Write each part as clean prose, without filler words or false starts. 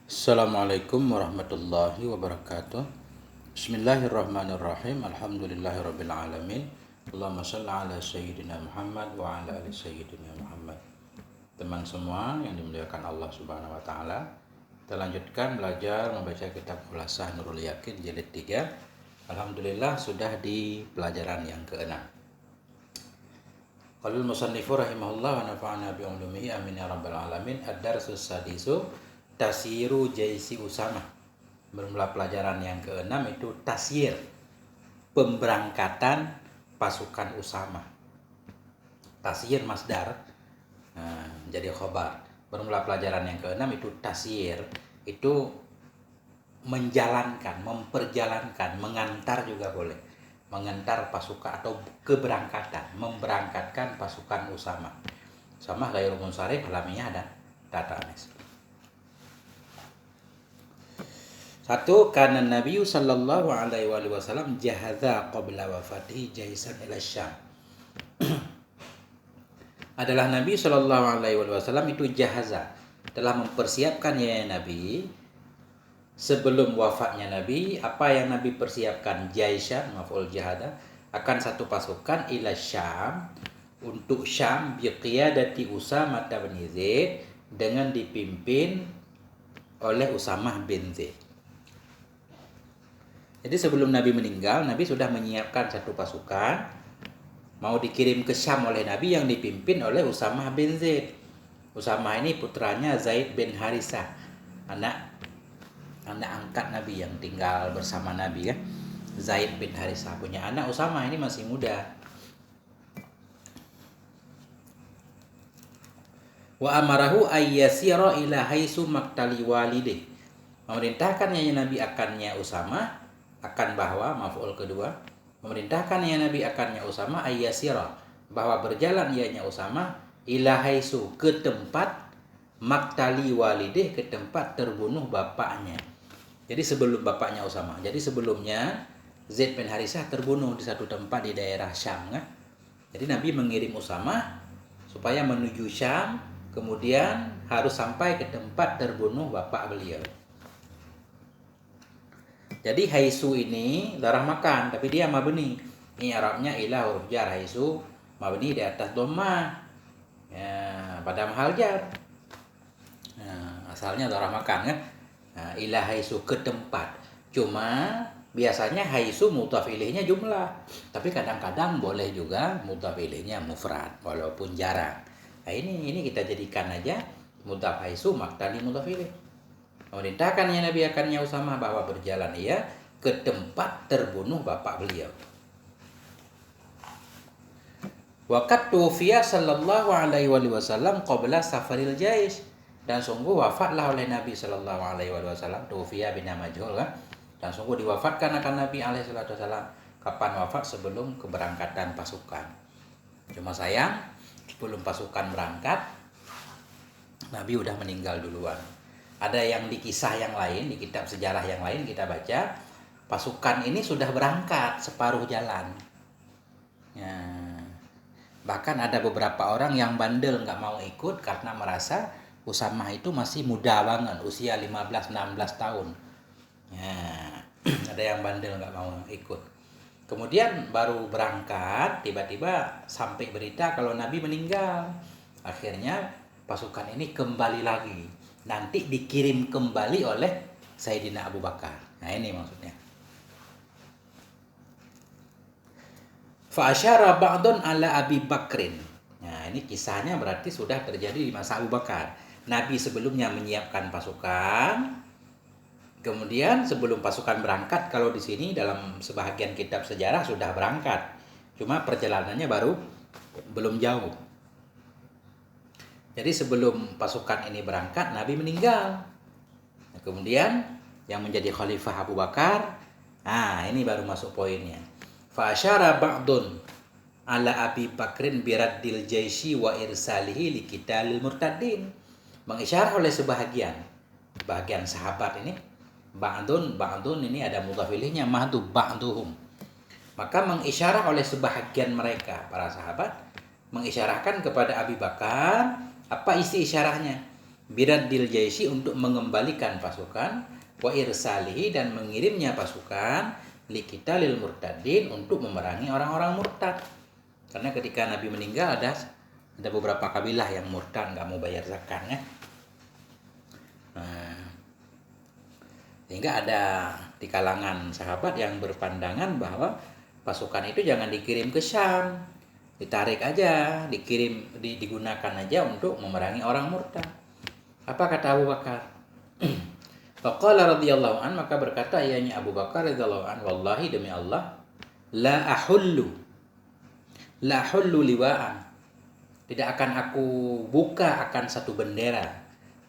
Assalamualaikum warahmatullahi wabarakatuh. Bismillahirrahmanirrahim. Alhamdulillahirabbil alamin. Allahumma shalli ala sayyidina Muhammad wa ala ali sayyidina Muhammad. Teman semua yang dimuliakan Allah Subhanahu wa taala, kita lanjutkan belajar membaca kitab Khulasah Nurul Yakin jilid 3. Alhamdulillah sudah di pelajaran yang ke-6. Qalul musannifu rahimahullah wa nafa'ana bi ulumihi amin ya rabbal alamin. Ad-darsus sadisu Tasyiru Jaisi Usama. Bermula pelajaran yang ke-6 itu tasyir, pemberangkatan pasukan Usama. Tasyir masdar, jadi khobar. Bermula pelajaran yang ke-6 itu tasyir, itu menjalankan, memperjalankan, mengantar juga boleh. Mengantar pasukan atau keberangkatan, memberangkatkan pasukan Usama. Sama ghairul munsharif alamiah ada kata anis. Satu, karena Nabi sallallahu alaihi wasallam jahadha qabla wafatihi jaisan ila Syam. Adalah Nabi sallallahu alaihi wasallam itu jahaza, telah mempersiapkan ya Nabi sebelum wafatnya Nabi. Apa yang Nabi persiapkan? Jaisan, maf'ul jahada, akan satu pasukan ila Syam, untuk Syam, biqiyadati Usamah bin Zaid, dengan dipimpin oleh Usamah bin Zaid. Jadi sebelum Nabi meninggal, Nabi sudah menyiapkan satu pasukan mau dikirim ke Syam oleh Nabi yang dipimpin oleh Usamah bin Zaid. Usamah ini putranya Zaid bin Harisah, anak angkat Nabi yang tinggal bersama Nabi ya. Zaid bin Harisah punya anak, Usamah ini masih muda. Wa amarahu ayyasira ila haisu maktali walidih. Memerintahkannya Nabi akannya Usamah, akan bahwa maf'ul kedua, memerintahkan ya Nabi akannya Usamah ayyasira, bahwa berjalan ianya Usamah ila haisu, ke tempat maktali walidih, ke tempat terbunuh bapaknya. Jadi sebelum bapaknya Usamah, jadi sebelumnya Zaid bin Harisah terbunuh di satu tempat di daerah Syam kan? Jadi Nabi mengirim Usamah supaya menuju Syam, kemudian harus sampai ke tempat terbunuh bapak beliau. Jadi haisu ini darah makan, tapi dia mabni. Ini Arabnya ilah huruf jar, haisu mabni di atas dhamma. Ya, pada mahal jar. Asalnya darah makan kan. Ilah haisu, ke tempat. Cuma biasanya haisu mudhaf ilaihnya jumlah, tapi kadang-kadang boleh juga mudhaf ilaihnya mufrad walaupun jarang. Nah, ini kita jadikan aja mudhaf haisu maktani mudhaf ilaih. Memerintahkan ya Nabi akannya Usamah bahwa berjalan ia ke tempat terbunuh bapak beliau. Waqad tufiya sallallahu alaihi wasallam qabla safaril jais, dan sungguh wafatlah oleh Nabi sallallahu alaihi wasallam, tufiya bina majhul kan, dan sungguh diwafatkan akan Nabi alaihi wasallam. Kapan wafat? Sebelum keberangkatan pasukan. Cuma sayang, sebelum pasukan berangkat Nabi udah meninggal duluan. Ada yang di kisah yang lain, di kitab sejarah yang lain kita baca, pasukan ini sudah berangkat separuh jalan. Ya. Bahkan ada beberapa orang yang bandel nggak mau ikut karena merasa Usamah itu masih muda banget, usia 15-16 tahun. Ya. Ada yang bandel nggak mau ikut. Kemudian baru berangkat, tiba-tiba sampai berita kalau Nabi meninggal. Akhirnya pasukan ini kembali lagi. Nanti dikirim kembali oleh Sayyidina Abu Bakar. Nah ini maksudnya. Fa asyara ba'dun ala Abi Bakrin. Nah ini kisahnya berarti sudah terjadi di masa Abu Bakar. Nabi sebelumnya menyiapkan pasukan. Kemudian sebelum pasukan berangkat, kalau di sini dalam sebahagian kitab sejarah sudah berangkat. Cuma perjalanannya belum jauh. Jadi sebelum pasukan ini berangkat, Nabi meninggal. Nah, kemudian yang menjadi khalifah Abu Bakar, ini baru masuk poinnya. Fa asyara ba'dun ala Abi Bakrin biraddil jaisi wa irsalihi liqitalil murtadin. Mengisyarah oleh sebahagian sahabat ini, ba'dun ini ada mudhaf ilaihnya mahdu ba'duhum. Maka mengisyarah oleh sebahagian mereka, para sahabat, mengisyarahkan kepada Abi Bakar. Apa isi isyarahnya? biraddil jaisi untuk mengembalikan pasukan, wa irsalihi dan mengirimnya pasukan liqitalil murtadin untuk memerangi orang-orang murtad. Karena ketika Nabi meninggal ada beberapa kabilah yang murtad, nggak mau bayar zakatnya. Nah, sehingga ada di kalangan sahabat yang berpandangan bahwa pasukan itu jangan dikirim ke Syam, ditarik aja, digunakan aja untuk memerangi orang murtad. Apa kata Abu Bakar? Faqala radhiyallahu an, maka berkata ianya Abu Bakar radhiyallahu an, wallahi demi Allah, la ahullu liwa'an, tidak akan aku buka akan satu bendera.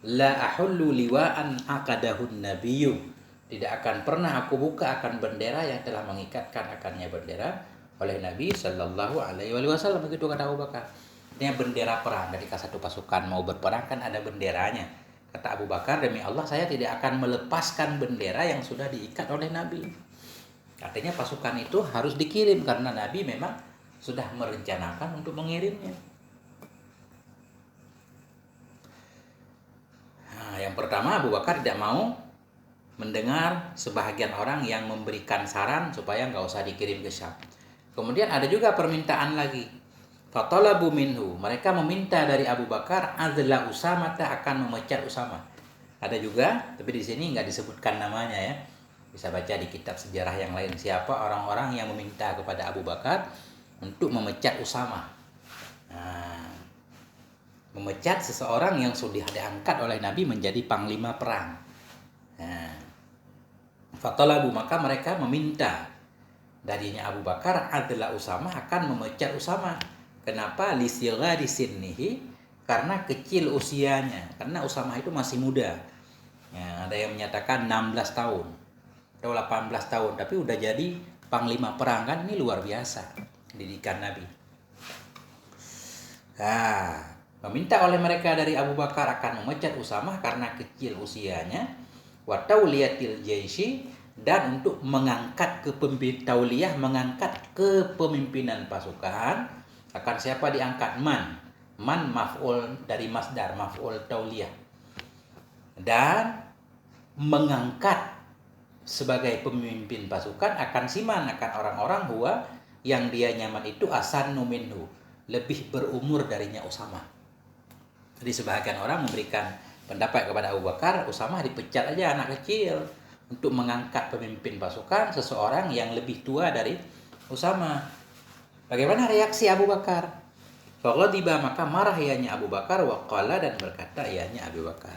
La ahullu liwa'an aqadahun nabiyyu, tidak akan pernah aku buka akan bendera yang telah mengikatkan akannya bendera oleh Nabi sallallahu alaihi wasallam. Begitu kata Abu Bakar. Ini bendera perang, ketika satu pasukan mau berperang kan ada benderanya. Kata Abu Bakar, demi Allah saya tidak akan melepaskan bendera yang sudah diikat oleh Nabi. Artinya pasukan itu harus dikirim karena Nabi memang sudah merencanakan untuk mengirimnya. Nah, yang pertama Abu Bakar tidak mau mendengar sebahagian orang yang memberikan saran supaya nggak usah dikirim ke Syam. Kemudian ada juga permintaan lagi. Fatalabu minhu, mereka meminta dari Abu Bakar azla Usamah, akan memecat Usamah. Ada juga, tapi di sini nggak disebutkan namanya ya. Bisa baca di kitab sejarah yang lain siapa orang-orang yang meminta kepada Abu Bakar untuk memecat Usamah. Nah, memecat seseorang yang sudah diangkat oleh Nabi menjadi panglima perang. Nah, fatalabu, maka mereka meminta darinya Abu Bakar adalah Usamah akan memecat Usamah. Kenapa? Lisigari sinnihi, karena kecil usianya. Karena Usamah itu masih muda. Ya, ada yang menyatakan 16 tahun atau 18 tahun, tapi udah jadi panglima perang, kan ini luar biasa didikan Nabi. Nah, meminta oleh mereka dari Abu Bakar akan memecat Usamah karena kecil usianya, wa tauliyatil jaisi, dan untuk mengangkat mengangkat kepemimpinan pasukan. Akan siapa diangkat? Man maf'ul dari masdar maf'ul tauliyah, dan mengangkat sebagai pemimpin pasukan akan siman, akan orang-orang huwa yang dia nyaman itu asannu minhu, lebih berumur darinya Usamah. Jadi sebahagian orang memberikan pendapat kepada Abu Bakar, Usamah dipecat aja, anak kecil, untuk mengangkat pemimpin pasukan seseorang yang lebih tua dari Usamah. Bagaimana reaksi Abu Bakar? Faghadiba, maka marah ianya Abu Bakar, wa qala, dan berkata ianya Abu Bakar,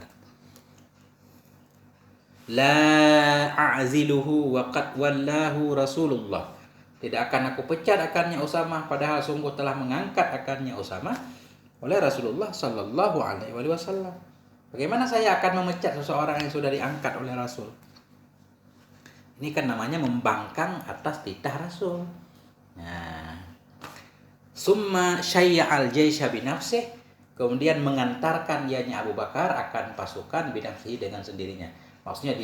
la a'ziluhu wa qad wallahu Rasulullah, tidak akan aku pecat akannya Usamah, padahal sungguh telah mengangkat akannya Usamah oleh Rasulullah sallallahu alaihi wasallam. Bagaimana saya akan memecat seseorang yang sudah diangkat oleh Rasul? Ini kan namanya membangkang atas titah Rasul. Nah, summa syai'al jaisha binafsih, kemudian mengantarkan ianya Abu Bakar akan pasukan binafsihi, dengan sendirinya. Maksudnya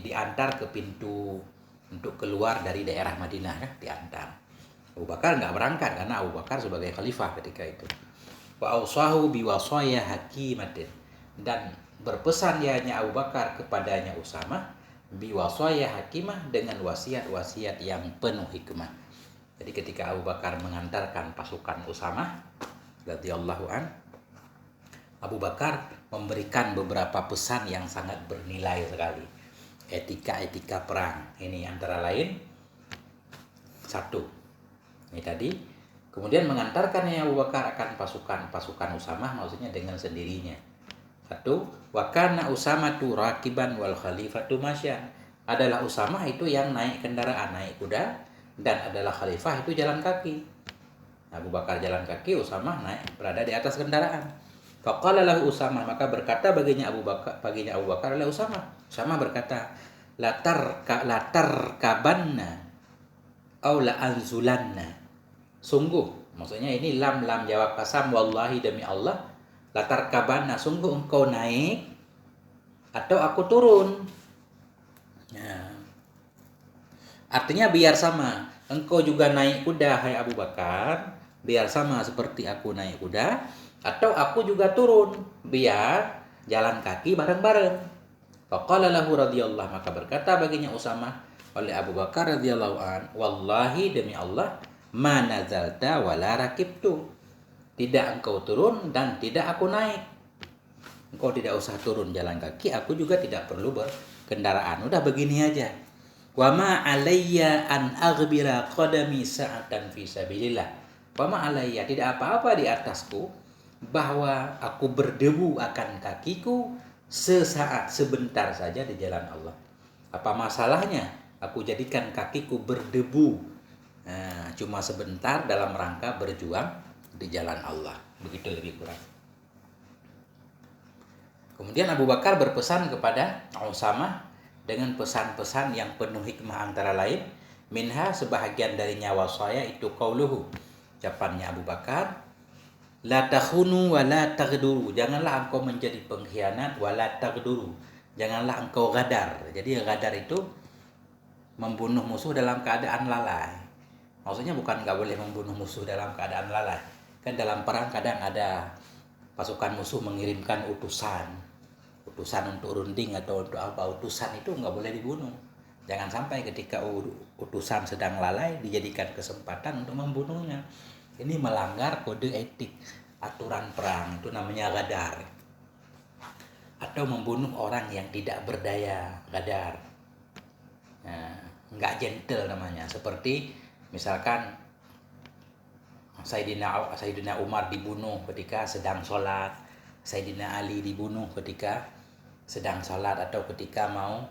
diantar ke pintu untuk keluar dari daerah Madinah, kan diantar. Abu Bakar nggak berangkat karena Abu Bakar sebagai khalifah ketika itu. Wa ausahu biwasaya hakimatin, dan berpesan ianya Abu Bakar kepadanya Usamah biwasaya hakimah, dengan wasiat-wasiat yang penuh hikmah. Jadi ketika Abu Bakar mengantarkan pasukan Usamah radhiyallahu an, Abu Bakar memberikan beberapa pesan yang sangat bernilai sekali. Etika-etika perang. Ini antara lain, satu, ini tadi, kemudian mengantarkannya Abu Bakar akan pasukan Usamah, maksudnya dengan sendirinya. Satu, wa kana Usamatu rakiban wal khalifatu masyan. Adalah Usamah itu yang naik kendaraan, naik kuda, dan adalah khalifah itu jalan kaki. Abu Bakar jalan kaki, Usamah naik, berada di atas kendaraan. Faqala lahu Usamah, maka berkata baginya Abu Bakar oleh Usamah. Usamah berkata, latar kabanna au la anzulanna. Sungguh, maksudnya ini lam jawab kasam, wallahi demi Allah, latar kabanna, sungguh engkau naik atau aku turun. Ya. Artinya biar sama, engkau juga naik kuda hai Abu Bakar, biar sama seperti aku naik kuda, atau aku juga turun, biar jalan kaki bareng-bareng. Faqala lahu radhiyallahu, maka berkata baginya Usamah oleh Abu Bakar radhiyallahu an, wallahi demi Allah, ma nazalta wala rakibtu. Tidak engkau turun dan tidak aku naik. Engkau tidak usah turun jalan kaki, aku juga tidak perlu berkendaraan. Udah begini aja. Wa ma alayya an aghbira qadami sa'atan fi sabilillah. Wa ma alayya, tidak apa-apa di atasku bahwa aku berdebu akan kakiku sesaat, sebentar saja di jalan Allah. Apa masalahnya aku jadikan kakiku berdebu cuma sebentar dalam rangka berjuang di jalan Allah. Begitu lebih kurang. Kemudian Abu Bakar berpesan kepada Usamah dengan pesan-pesan yang penuh hikmah, antara lain minha, sebahagian dari nyawa saya itu qauluhu, ucapannya Abu Bakar, la takhunu wa la taghduru, janganlah engkau menjadi pengkhianat, wa la taghduru, janganlah engkau gadar. Jadi gadar itu membunuh musuh dalam keadaan lalai. Maksudnya bukan nggak boleh membunuh musuh dalam keadaan lalai. Kan dalam perang kadang ada pasukan musuh mengirimkan utusan untuk runding atau untuk apa, utusan itu nggak boleh dibunuh. Jangan sampai ketika utusan sedang lalai dijadikan kesempatan untuk membunuhnya. Ini melanggar kode etik, aturan perang, itu namanya gadar. Atau membunuh orang yang tidak berdaya, gadar. Nah, nggak gentle namanya. Seperti misalkan Sayyidina Umar dibunuh ketika sedang sholat, Sayyidina Ali dibunuh ketika sedang sholat atau ketika mau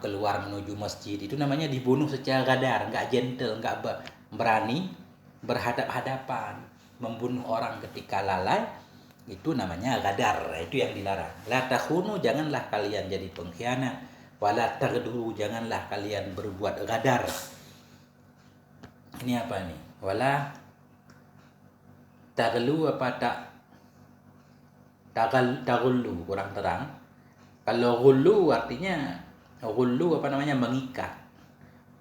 keluar menuju masjid. Itu namanya dibunuh secara gadar, nggak gentle, nggak berani berhadap-hadapan. Membunuh orang ketika lalai itu namanya gadar, itu yang dilarang. La takhunu, janganlah kalian jadi pengkhianat. Wala taghduru, janganlah kalian berbuat gadar. Ini apa nih? Wala taghlu apa tak taghullu, kurang terang. Kalau ghullu artinya mengikat.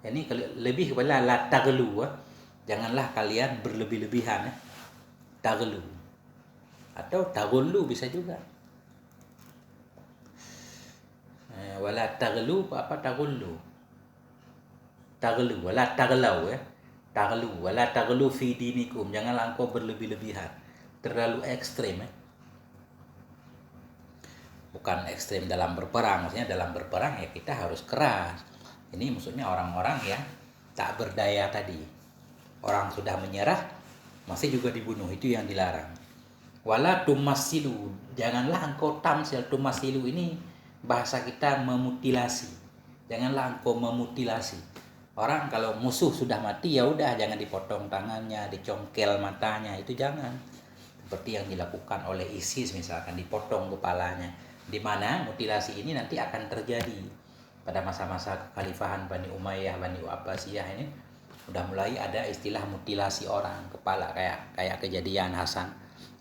Ini lebih kepada la taghlu, janganlah kalian berlebih-lebihan. Taghlu atau taghullu bisa juga. Wala taghlu apa taghullu. Taghlu wala taghlau Taghlu wala taghlu fi dinikum, janganlah engkau berlebih-lebihan, terlalu ekstrem. Bukan ekstrem dalam berperang, maksudnya dalam berperang ya kita harus keras. Ini maksudnya orang-orang yang tak berdaya tadi. Orang sudah menyerah masih juga dibunuh, itu yang dilarang. Wala tumassilu, janganlah engkau tamsil. Tumassilu ini bahasa kita memutilasi. Janganlah engkau memutilasi. Orang kalau musuh sudah mati ya udah, jangan dipotong tangannya, dicongkel matanya, itu jangan. Seperti yang dilakukan oleh ISIS misalkan, dipotong kepalanya. Di mana mutilasi ini nanti akan terjadi pada masa-masa kekhalifahan Bani Umayyah, Bani Abbasiyah ini udah mulai ada istilah mutilasi orang kepala, kayak kejadian Hasan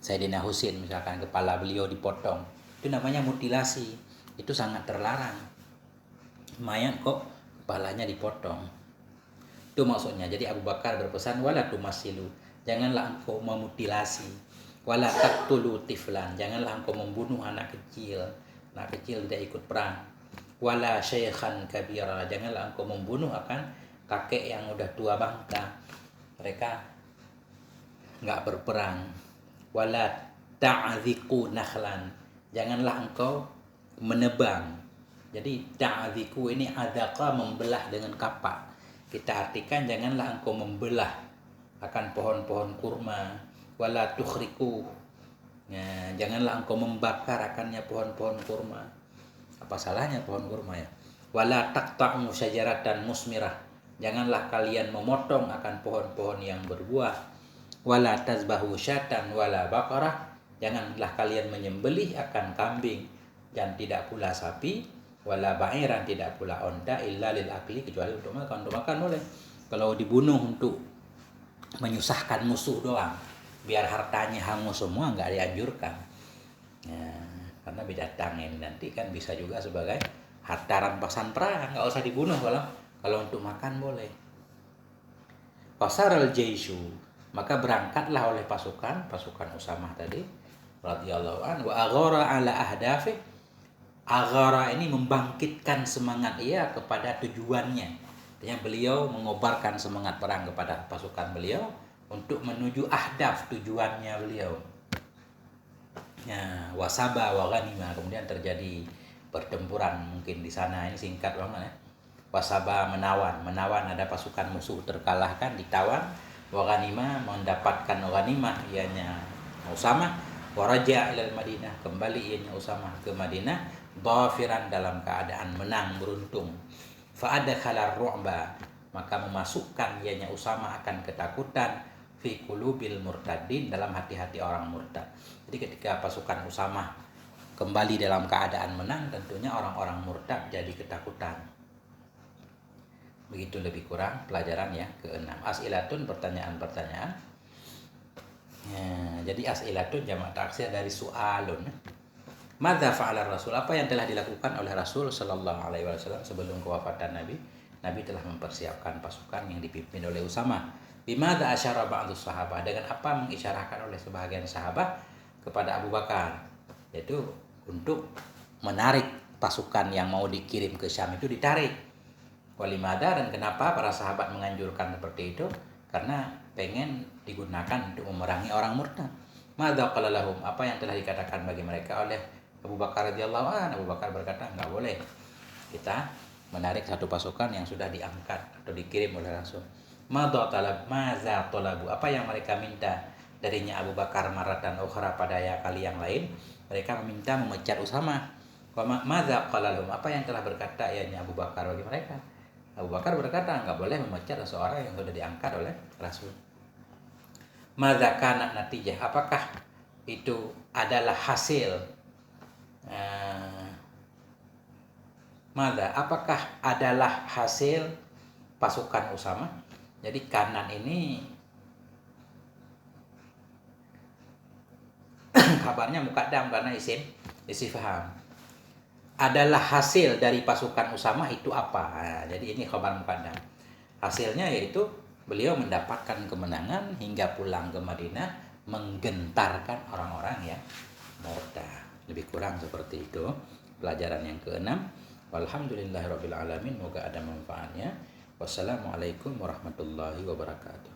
Sayyidina Husain misalkan, kepala beliau dipotong. Itu namanya mutilasi. Itu sangat terlarang. Mayat kok kepalanya dipotong. Itu maksudnya. Jadi Abu Bakar berpesan wala tumassilu, janganlah engkau memutilasi. Wala taqtulu tiflan, janganlah engkau membunuh anak kecil. Anak kecil tidak ikut perang. Wala syaikhan kabira, janganlah engkau membunuh akan kakek yang udah tua bangka. Mereka enggak berperang. Wala ta'dhiqu nakhlan, janganlah engkau menebang. Jadi ta'dhiqu ini adzaqa, membelah dengan kapak. Kita artikan janganlah engkau membelah akan pohon-pohon kurma. Wala tukhriku, ya, janganlah engkau membakar akannya pohon-pohon kurma. Apa salahnya pohon kurma ya? Wala taqta'u syajaratan musmirah, janganlah kalian memotong akan pohon-pohon yang berbuah. Wala tazbahu syatan wala baqarah, janganlah kalian menyembelih akan kambing dan tidak pula sapi. Wala ba'iran, tidak pula onta, illa lil akli, kecuali untuk makan. Untuk makan boleh. Kalau dibunuh untuk menyusahkan musuh doang, biar hartanya hangus semua, nggak dianjurkan. Ya, karena binatang ini nanti kan bisa juga sebagai harta rampasan perang, nggak usah dibunuh. Kalau untuk makan boleh. Fasaral jaishu, maka berangkatlah oleh pasukan Usamah tadi, radhiyallahu an wa aghara ala ahdafi. Aghara ini membangkitkan semangat ia kepada tujuannya. Artinya beliau mengobarkan semangat perang kepada pasukan beliau untuk menuju ahdaf tujuannya beliau. Ya, wasaba wa ghanima, kemudian terjadi pertempuran mungkin di sana, ini singkat banget ya. Wasaba menawan ada pasukan musuh terkalahkan, ditawan. Wa ghanima mendapatkan ghanimah, ianya Usamah. Wa raja ilal Madinah, kembali ianya Usamah ke Madinah, dhafiran dalam keadaan menang beruntung. Fa adkhala ru'ba, maka memasukkan ianya Usamah akan ketakutan fi qulubil murtadin, dalam hati-hati orang murtad. Jadi ketika pasukan Usamah kembali dalam keadaan menang, tentunya orang-orang murtad jadi ketakutan. Begitu lebih kurang pelajaran ya ke-6. As'ilatun, pertanyaan-pertanyaan. Ya, jadi as'ilatun jamak taksir dari su'alun. Madza fa'ala Rasul, apa yang telah dilakukan oleh Rasul sallallahu alaihi wasallam sebelum kewafatan Nabi? Nabi telah mempersiapkan pasukan yang dipimpin oleh Usamah. Bimadza asyara ba'dus sahabah, dengan apa mengisyarahkan oleh sebahagian sahabat kepada Abu Bakar, yaitu untuk menarik pasukan yang mau dikirim ke Syam itu ditarik. Walimada, dan kenapa para sahabat menganjurkan seperti itu? Karena pengen digunakan untuk memerangi orang murtad. Madza qala lahum, apa yang telah dikatakan bagi mereka oleh Abu Bakar radhiyallahu anhu? Abu Bakar berkata, enggak boleh kita menarik satu pasukan yang sudah diangkat atau dikirim oleh Rasul. Maza talabu, apa yang mereka minta darinya Abu Bakar maratan ukhra, pada kali yang lain mereka meminta memecat Usamah. Maza qala lahum, apa yang telah berkata ianya Abu Bakar bagi mereka? Abu Bakar berkata, enggak boleh memecat seseorang yang sudah diangkat oleh Rasul. Maza kana natijah, apakah itu adalah hasil? Maza, apakah adalah hasil pasukan Usamah? Jadi kanan ini kabarnya muqaddam karena isim istifham. Adalah hasil dari pasukan Usamah itu apa? Nah, jadi ini khabar muqaddam. Hasilnya yaitu beliau mendapatkan kemenangan hingga pulang ke Madinah, menggentarkan orang-orang yang murtad. Lebih kurang seperti itu pelajaran yang ke-6. Walhamdulillahirabbil alamin, semoga ada manfaatnya. Wassalamualaikum warahmatullahi wabarakatuh.